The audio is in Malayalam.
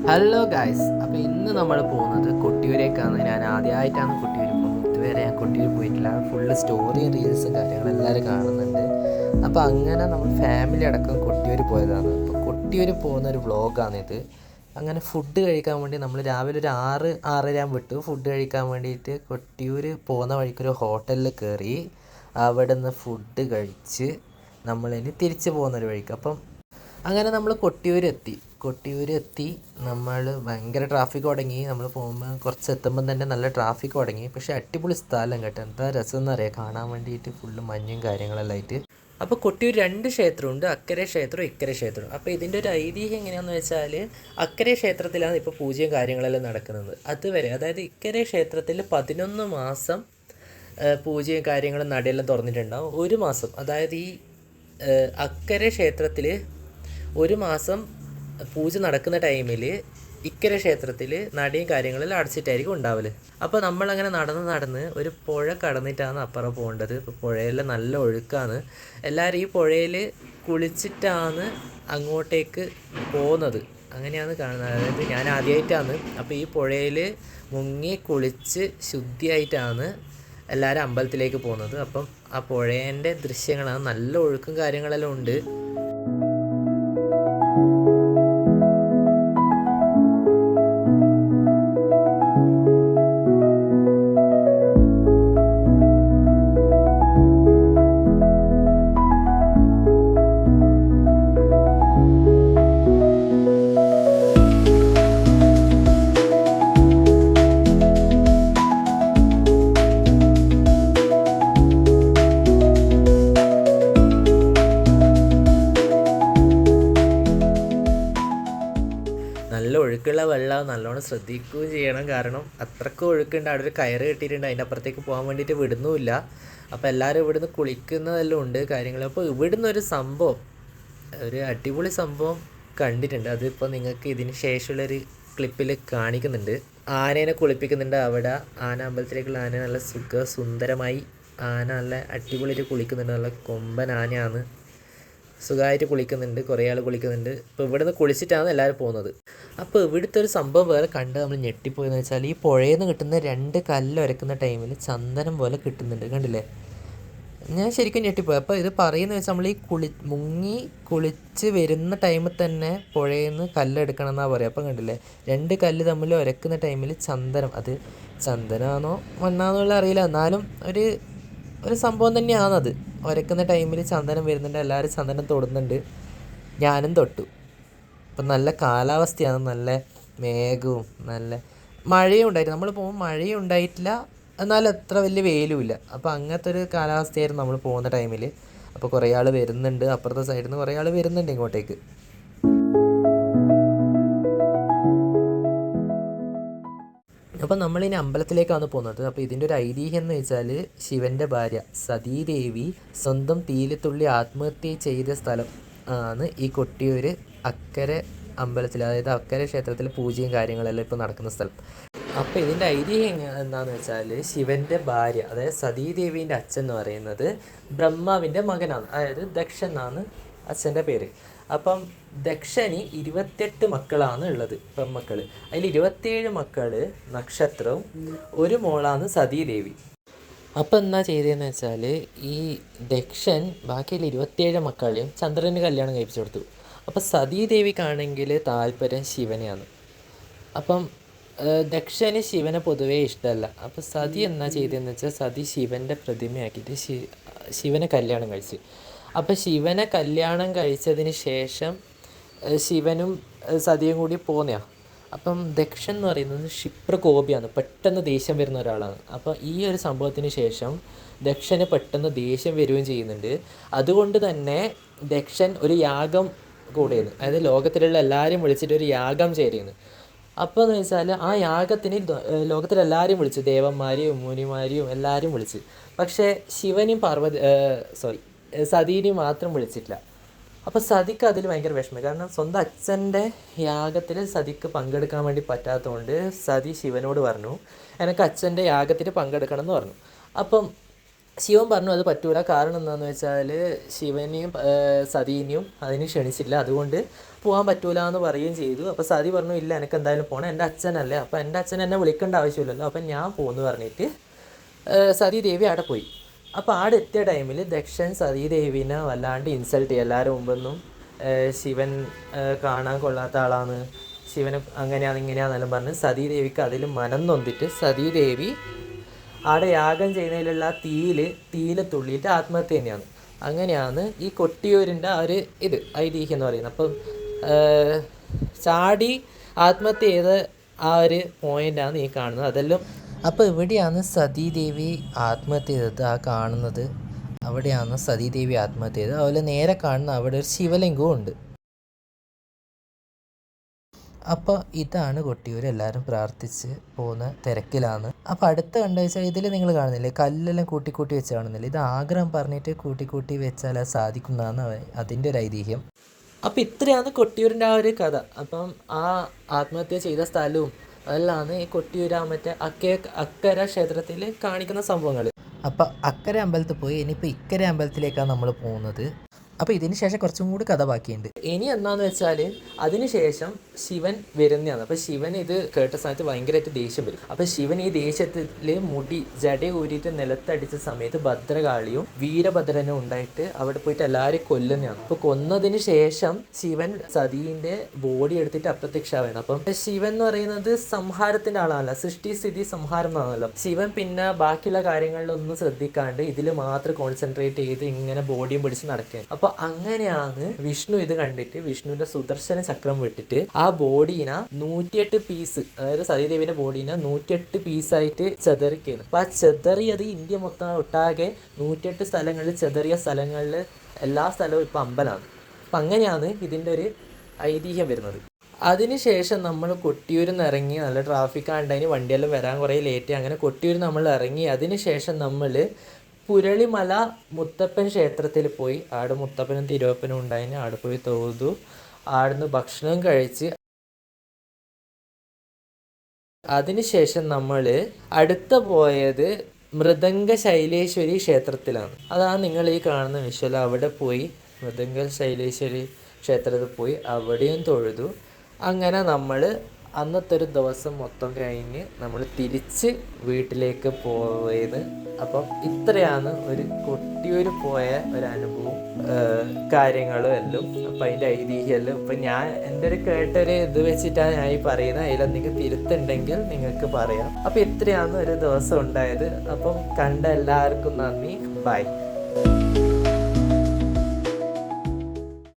ഹലോ ഗായ്സ്, അപ്പോൾ ഇന്ന് നമ്മൾ പോകുന്നത് കൊട്ടിയൂരേക്കാണ്. ഞാൻ ആദ്യമായിട്ടാണ് കൊട്ടിയൂർ പോകുന്നത്. ഇതുവരെ ഞാൻ കൊട്ടിയൂർ പോയിട്ടില്ല. ഫുള്ള് സ്റ്റോറിയും റീൽസും കാര്യങ്ങളും എല്ലാവരും കാണുന്നുണ്ട്. അപ്പോൾ അങ്ങനെ നമ്മൾ ഫാമിലി അടക്കം കൊട്ടിയൂർ പോയതാണ്. അപ്പോൾ കൊട്ടിയൂർ പോകുന്ന ഒരു വ്ളോഗാണിത്. അങ്ങനെ ഫുഡ് കഴിക്കാൻ വേണ്ടി നമ്മൾ രാവിലെ ഒരു 6-6:30 വിട്ടു. ഫുഡ് കഴിക്കാൻ വേണ്ടിയിട്ട് കൊട്ടിയൂർ പോകുന്ന വഴിക്കൊരു ഹോട്ടലിൽ കയറി. അവിടെ നിന്ന് ഫുഡ് കഴിച്ച് നമ്മളിനി തിരിച്ച് പോകുന്നൊരു വഴിക്ക്. അപ്പം അങ്ങനെ നമ്മൾ കൊട്ടിയൂരെത്തി നമ്മൾ ഭയങ്കര ട്രാഫിക് തുടങ്ങി. നമ്മൾ പോകുമ്പോൾ കുറച്ച് എത്തുമ്പം തന്നെ നല്ല ട്രാഫിക് തുടങ്ങി. പക്ഷേ അടിപൊളി സ്ഥലം കേട്ടോ, എന്താ രസം എന്നറിയാം കാണാൻ വേണ്ടിയിട്ട്. ഫുള്ള് മഞ്ഞും കാര്യങ്ങളെല്ലാം ആയിട്ട്. അപ്പോൾ കൊട്ടിയൂർ 2 ക്ഷേത്രമുണ്ട്, അക്കരെ ക്ഷേത്രവും ഇക്കരെ ക്ഷേത്രവും. അപ്പോൾ ഇതിൻ്റെ ഒരു ഐതിഹ്യം എങ്ങനെയാണെന്ന് വെച്ചാൽ, അക്കരെ ക്ഷേത്രത്തിലാണ് ഇപ്പോൾ പൂജയും കാര്യങ്ങളെല്ലാം നടക്കുന്നത്. അതുവരെ, അതായത് ഇക്കരെ ക്ഷേത്രത്തിൽ 11 മാസം പൂജയും കാര്യങ്ങളും നടയെല്ലാം തുറന്നിട്ടുണ്ടാവും. 1 മാസം, അതായത് ഈ അക്കരെ ക്ഷേത്രത്തിൽ 1 മാസം പൂജ നടക്കുന്ന ടൈമിൽ ഇക്കരെ ക്ഷേത്രത്തിൽ നടയും കാര്യങ്ങളെല്ലാം അടച്ചിട്ടായിരിക്കും ഉണ്ടാവല്. അപ്പോൾ നമ്മളങ്ങനെ നടന്ന് ഒരു പുഴ കടന്നിട്ടാണ് അപ്പുറം പോകേണ്ടത്. ഇപ്പോൾ പുഴയെല്ലാം നല്ല ഒഴുക്കാണ്. എല്ലാവരും ഈ പുഴയിൽ കുളിച്ചിട്ടാണ് അങ്ങോട്ടേക്ക് പോകുന്നത്. അങ്ങനെയാണ് കാണുന്നത്. അതായത് ഞാൻ ആദ്യമായിട്ടാണ്. അപ്പോൾ ഈ പുഴയിൽ മുങ്ങി കുളിച്ച് ശുദ്ധിയായിട്ടാണ് എല്ലാവരും അമ്പലത്തിലേക്ക് പോകുന്നത്. അപ്പം ആ പുഴേൻ്റെ ദൃശ്യങ്ങളാണ്. നല്ല ഒഴുക്കും കാര്യങ്ങളെല്ലാം ഉണ്ട്. നല്ല ഒഴുക്കുള്ള വെള്ളം നല്ലോണം ശ്രദ്ധിക്കുകയും ചെയ്യണം. കാരണം അത്രയ്ക്ക് ഒഴുക്കുണ്ട്. അവിടെ ഒരു കയറ് കെട്ടിയിട്ടുണ്ട്, അതിൻ്റെ അപ്പുറത്തേക്ക് പോകാൻ വേണ്ടിയിട്ട് വിടുന്നുമില്ല. അപ്പോൾ എല്ലാവരും ഇവിടുന്ന് കുളിക്കുന്നതെല്ലാം ഉണ്ട് കാര്യങ്ങൾ. അപ്പോൾ ഇവിടുന്ന് ഒരു സംഭവം, ഒരു അടിപൊളി സംഭവം കണ്ടിട്ടുണ്ട്. അതിപ്പോൾ നിങ്ങൾക്ക് ഇതിന് ശേഷമുള്ളൊരു ക്ലിപ്പിൽ കാണിക്കുന്നുണ്ട്. ആനേനെ കുളിപ്പിക്കുന്നുണ്ട് അവിടെ. ആന അമ്പലത്തിലേക്കുള്ള ആന നല്ല സുന്ദരമായി ആന നല്ല അടിപൊളിയായിട്ട് കുളിക്കുന്നുണ്ട്. നല്ല കൊമ്പൻ ആനയാണ്. സുഖമായിട്ട് കുളിക്കുന്നുണ്ട്, കുറേ ആൾ കുളിക്കുന്നുണ്ട്. ഇപ്പോൾ ഇവിടുന്ന് കുളിച്ചിട്ടാണ് എല്ലാവരും പോകുന്നത്. അപ്പോൾ ഇവിടുത്തെ ഒരു സംഭവം വേറെ കണ്ട് നമ്മൾ ഞെട്ടിപ്പോയെന്ന് വെച്ചാൽ, ഈ പുഴയിൽ നിന്ന് കിട്ടുന്ന 2 കല്ല് ഉരക്കുന്ന ടൈമിൽ ചന്ദനം പോലെ കിട്ടുന്നുണ്ട്. കണ്ടില്ലേ? ഞാൻ ശരിക്കും ഞെട്ടിപ്പോയി. അപ്പോൾ ഇത് പറയുന്നത് വെച്ചാൽ, നമ്മൾ ഈ മുങ്ങി കുളിച്ച് വരുന്ന ടൈമിൽ തന്നെ പുഴയിൽ നിന്ന് കല്ലെടുക്കണം എന്നാണ് പറയുക. അപ്പം കണ്ടില്ലേ, 2 കല്ല് തമ്മിൽ ഉരക്കുന്ന ടൈമിൽ ചന്ദനം, അത് ചന്ദനമാണോ മണ്ണാണെന്നുള്ള അറിയില്ല, എന്നാലും ഒരു സംഭവം തന്നെയാണത്. ഉരക്കുന്ന ടൈമിൽ ചന്ദനം വരുന്നുണ്ട്, എല്ലാവരും ചന്ദനം തൊടുന്നുണ്ട്, ഞാനും തൊട്ടു. ഇപ്പം നല്ല കാലാവസ്ഥയാണ്, നല്ല മേഘവും നല്ല മഴയും ഉണ്ടായിരുന്നു. നമ്മൾ പോകുമ്പോൾ മഴയും ഉണ്ടായിട്ടില്ല, എന്നാൽ അത്ര വലിയ വെയിലും ഇല്ല. അപ്പോൾ അങ്ങനത്തെ ഒരു കാലാവസ്ഥയായിരുന്നു നമ്മൾ പോകുന്ന ടൈമിൽ. അപ്പോൾ കുറേ ആൾ വരുന്നുണ്ട്, അപ്പുറത്തെ സൈഡിൽ നിന്ന് കുറേ ആൾ വരുന്നുണ്ട് ഇങ്ങോട്ടേക്ക്. അപ്പോൾ നമ്മളിനി അമ്പലത്തിലേക്കാണ് പോകുന്നത്. അപ്പോൾ ഇതിൻ്റെ ഒരു ഐതിഹ്യം എന്ന് വെച്ചാൽ, ശിവൻ്റെ ഭാര്യ സതീദേവി സ്വന്തം തീയിലത്തുള്ളി ആത്മഹത്യ ചെയ്ത സ്ഥലം ആണ് ഈ കൊട്ടിയൂർ അക്കരെ അമ്പലത്തിൽ, അതായത് അക്കരെ ക്ഷേത്രത്തിൽ പൂജയും കാര്യങ്ങളെല്ലാം ഇപ്പോൾ നടക്കുന്ന സ്ഥലം. അപ്പോൾ ഇതിൻ്റെ ഐതിഹ്യം എന്താണെന്ന് വെച്ചാൽ, ശിവൻ്റെ ഭാര്യ, അതായത് സതീദേവീൻ്റെ അച്ഛൻ എന്ന് പറയുന്നത് ബ്രഹ്മാവിൻ്റെ മകനാണ്. അതായത് ദക്ഷൻ എന്നാണ് അച്ഛൻ്റെ പേര്. അപ്പം ദക്ഷന് 28 മക്കളാണ് ഉള്ളത്, പെൺമക്കൾ. അതിൽ 27 മക്കൾ നക്ഷത്രവും 1 മോളാണ് സതീദേവി. അപ്പം എന്നാ ചെയ്തതെന്ന് വെച്ചാൽ, ഈ ദക്ഷൻ ബാക്കിയുള്ള 27 മക്കളെയും ചന്ദ്രന് കല്യാണം കഴിപ്പിച്ചു കൊടുത്തു. അപ്പം സതീദേവിക്കാണെങ്കിൽ താല്പര്യം ശിവനെയാണ്. അപ്പം ദക്ഷന് ശിവനെ പൊതുവേ ഇഷ്ടമല്ല. അപ്പോൾ സതി എന്നാ ചെയ്തതെന്ന് വെച്ചാൽ, സതി ശിവൻ്റെ പ്രതിമയാക്കിയിട്ട് ശിവനെ കല്യാണം കഴിച്ച്. അപ്പോൾ ശിവനെ കല്യാണം കഴിച്ചതിന് ശേഷം ശിവനും സതിയും കൂടി പോന്നെയാണ്. അപ്പം ദക്ഷൻ എന്ന് പറയുന്നത് ക്ഷിപ്രകോപിയാണ്, പെട്ടെന്ന് ദേഷ്യം വരുന്ന ഒരാളാണ്. അപ്പോൾ ഈ ഒരു സംഭവത്തിന് ശേഷം ദക്ഷന് പെട്ടെന്ന് ദേഷ്യം വരികയും ചെയ്യുന്നുണ്ട്. അതുകൊണ്ട് തന്നെ ദക്ഷൻ ഒരു യാഗം കൂടെയാണ്, അതായത് ലോകത്തിലുള്ള എല്ലാവരും വിളിച്ചിട്ട് ഒരു യാഗം ചേരുന്നു. അപ്പോൾ എന്ന് വെച്ചാൽ, ആ യാഗത്തിന് ലോകത്തിലെല്ലാവരും വിളിച്ചു, ദേവന്മാരെയും മുനിമാരെയും എല്ലാവരും വിളിച്ച്. പക്ഷേ ശിവനെയും സതീനെയും മാത്രം വിളിച്ചിട്ടില്ല. അപ്പോൾ സതിക്ക് അതിൽ ഭയങ്കര വിഷമം. കാരണം സ്വന്തം അച്ഛൻ്റെ യാഗത്തിൽ സതിക്ക് പങ്കെടുക്കാൻ വേണ്ടി പറ്റാത്തതുകൊണ്ട് സതി ശിവനോട് പറഞ്ഞു, എനിക്ക് അച്ഛൻ്റെ യാഗത്തിൽ പങ്കെടുക്കണം എന്ന് പറഞ്ഞു. അപ്പം ശിവൻ പറഞ്ഞു അത് പറ്റൂല. കാരണം എന്താണെന്ന് വെച്ചാൽ ശിവനെയും സതീനെയും അതിന് ക്ഷണിച്ചില്ല. അതുകൊണ്ട് പോകാൻ പറ്റൂല എന്ന് പറയുകയും ചെയ്തു. അപ്പോൾ സതി പറഞ്ഞു ഇല്ല എനിക്ക് എന്തായാലും പോകണം, എൻ്റെ അച്ഛനല്ലേ, അപ്പോൾ എൻ്റെ അച്ഛൻ എന്നെ വിളിക്കേണ്ട ആവശ്യമില്ലല്ലോ, അപ്പം ഞാൻ പോകുമെന്ന് പറഞ്ഞിട്ട് സതീദേവി അവിടെ പോയി. അപ്പോൾ അവിടെ എത്തിയ ടൈമിൽ ദക്ഷൻ സതീദേവിനെ വല്ലാണ്ട് ഇൻസൾട്ട് ചെയ്യും എല്ലാവരും മുമ്പൊന്നും. ശിവൻ കാണാൻ കൊള്ളാത്ത ആളാണ്, ശിവന് അങ്ങനെയാണ് ഇങ്ങനെയാണെന്നെല്ലാം പറഞ്ഞ് സതീദേവിക്ക് അതിൽ മനം നൊന്നിട്ട് സതീദേവി അവിടെ യാഗം ചെയ്യുന്നതിലുള്ള തീയിൽ തുള്ളിയിട്ട് ആത്മഹത്യ തന്നെയാണ്. അങ്ങനെയാണ് ഈ കൊട്ടിയൂരിൻ്റെ ആ ഒരു ഐതിഹ്യം എന്ന് പറയുന്നത്. അപ്പം ചാടി ആത്മഹത്യ ചെയ്ത ആ ഒരു പോയിൻ്റാണ് ഈ കാണുന്നത്. അതെല്ലാം അപ്പോൾ ഇവിടെയാണ് സതീദേവി ആത്മഹത്യ ചെയ്തത്. ആ കാണുന്നത് അവിടെയാണ് സതീദേവി ആത്മഹത്യ ചെയ്തത്. അതുപോലെ നേരെ കാണുന്ന അവിടെ ഒരു ശിവലിംഗവും ഉണ്ട്. അപ്പോൾ ഇതാണ് കൊട്ടിയൂർ. എല്ലാവരും പ്രാർത്ഥിച്ച് പോകുന്ന തിരക്കിലാണ്. അപ്പോൾ അടുത്ത കണ്ടു വെച്ചാൽ ഇതിൽ നിങ്ങൾ കാണുന്നില്ലേ കല്ലെല്ലാം കൂട്ടി വെച്ച് കാണുന്നില്ല. ഇത് ആഗ്രഹം പറഞ്ഞിട്ട് കൂട്ടി വെച്ചാൽ അത് സാധിക്കുന്നതാണ് അതിൻ്റെ ഒരു ഐതിഹ്യം. അപ്പോൾ ഇത്രയാണ് കൊട്ടിയൂരിൻ്റെ ആ ഒരു കഥ. അപ്പം ആ ആത്മഹത്യ ചെയ്ത സ്ഥലവും അതെല്ലാമാണ് ഈ കൊട്ടിയൂർ മറ്റേ അക്കര ക്ഷേത്രത്തിൽ കാണിക്കുന്ന സംഭവങ്ങൾ. അപ്പം അക്കരെ അമ്പലത്തിൽ പോയി ഇനിയിപ്പോൾ ഇക്കരെ അമ്പലത്തിലേക്കാണ് നമ്മൾ പോകുന്നത്. അപ്പോൾ ഇതിന് ശേഷം കുറച്ചും കൂടി കഥ ബാക്കിയുണ്ട്. ഇനി എന്താണെന്ന് വെച്ചാൽ അതിനുശേഷം ശിവൻ വരുന്നതാണ്. അപ്പോൾ ശിവൻ ഇത് കേട്ട സമയത്ത് ഭയങ്കരമായിട്ട് ദേഷ്യം വരും. അപ്പോൾ ശിവൻ ഈ ദേഷ്യത്തിൽ മുടി ജട ഊരിയിട്ട് നിലത്തടിച്ച സമയത്ത് ഭദ്രകാളിയും വീരഭദ്രനും ഉണ്ടായിട്ട് അവിടെ പോയിട്ട് എല്ലാവരും കൊല്ലുന്നതാണ്. അപ്പോൾ കൊന്നതിന് ശേഷം ശിവൻ സതീൻ്റെ ബോഡി എടുത്തിട്ട് അപ്രത്യക്ഷമാവുകയാണ്. അപ്പം ശിവൻ എന്ന് പറയുന്നത് സംഹാരത്തിൻ്റെ ആളാണല്ലോ, സൃഷ്ടി സ്ഥിതി സംഹാരം എന്നാണല്ലോ. ശിവൻ പിന്നെ ബാക്കിയുള്ള കാര്യങ്ങളിലൊന്നും ശ്രദ്ധിക്കാണ്ട് ഇതിൽ മാത്രം കോൺസെൻട്രേറ്റ് ചെയ്ത് ഇങ്ങനെ ബോഡിയും പിടിച്ച് നടക്കുകയാണ്. അപ്പോൾ അങ്ങനെയാണ് വിഷ്ണു ഇത് കണ്ടിട്ട് വിഷ്ണുവിന്റെ സുദർശന ചക്രം വിട്ടിട്ട് ആ ബോഡീനെ 108 പീസ്, അതായത് സതീദേവിന്റെ ബോഡീനെ 108 പീസായിട്ട് ചെതറിക്കുകയാണ്. അപ്പോൾ ആ ചെതറിയത് ഇന്ത്യ മൊത്തം ഒട്ടാകെ 108 സ്ഥലങ്ങളിൽ ചെതറിയ സ്ഥലങ്ങളിൽ എല്ലാ സ്ഥലവും ഇപ്പം അമ്പലമാണ്. അപ്പം അങ്ങനെയാണ് ഇതിൻ്റെ ഒരു ഐതിഹ്യം വരുന്നത്. അതിനുശേഷം നമ്മൾ കൊട്ടിയൂരിൽ നിന്ന് ഇറങ്ങി, നല്ല ട്രാഫിക് ആണ്ടതിന് വണ്ടിയെല്ലാം വരാൻ കുറേ ലേറ്റ്. അങ്ങനെ കൊട്ടിയൂർ നമ്മൾ ഇറങ്ങി. അതിനുശേഷം നമ്മൾ പുരളിമല മുത്തപ്പൻ ക്ഷേത്രത്തിൽ പോയി. ആടെ മുത്തപ്പനും തിരുവപ്പനും ഉണ്ടായിന്. ആടെ പോയി തൊഴുതു. ആടുന്ന് ഭക്ഷണം കഴിച്ച് അതിനുശേഷം നമ്മൾ അടുത്ത പോയത് മൃദംഗ ശൈലേശ്വരി ക്ഷേത്രത്തിലാണ്. അതാണ് നിങ്ങൾ ഈ കാണുന്ന വിഷ്വൽ. അവിടെ പോയി മൃദംഗ ശൈലേശ്വരി ക്ഷേത്രത്തിൽ പോയി അവിടെയും തൊഴുതു. അങ്ങനെ നമ്മൾ അന്നത്തെ ഒരു ദിവസം മൊത്തം കഴിഞ്ഞ് നമ്മൾ തിരിച്ച് വീട്ടിലേക്ക് പോയത്. അപ്പം ഇത്രയാണ് ഒരു കൊട്ടിയൂർ പോയ ഒരു അനുഭവം, കാര്യങ്ങളും എല്ലാം. അപ്പം അതിൻ്റെ ഐതിഹ്യമെല്ലാം ഇപ്പം ഞാൻ എൻ്റെ ഒരു കേട്ടൊരു ഇത് വെച്ചിട്ടാണ് ഞാൻ ഈ പറയുന്നത്. അതിലെന്തെങ്കിലും തിരുത്തുണ്ടെങ്കിൽ നിങ്ങൾക്ക് പറയാം. അപ്പം ഇത്രയാണ് ഒരു ദിവസം ഉണ്ടായത്. അപ്പം കണ്ട എല്ലാവർക്കും നന്ദി. ബൈ.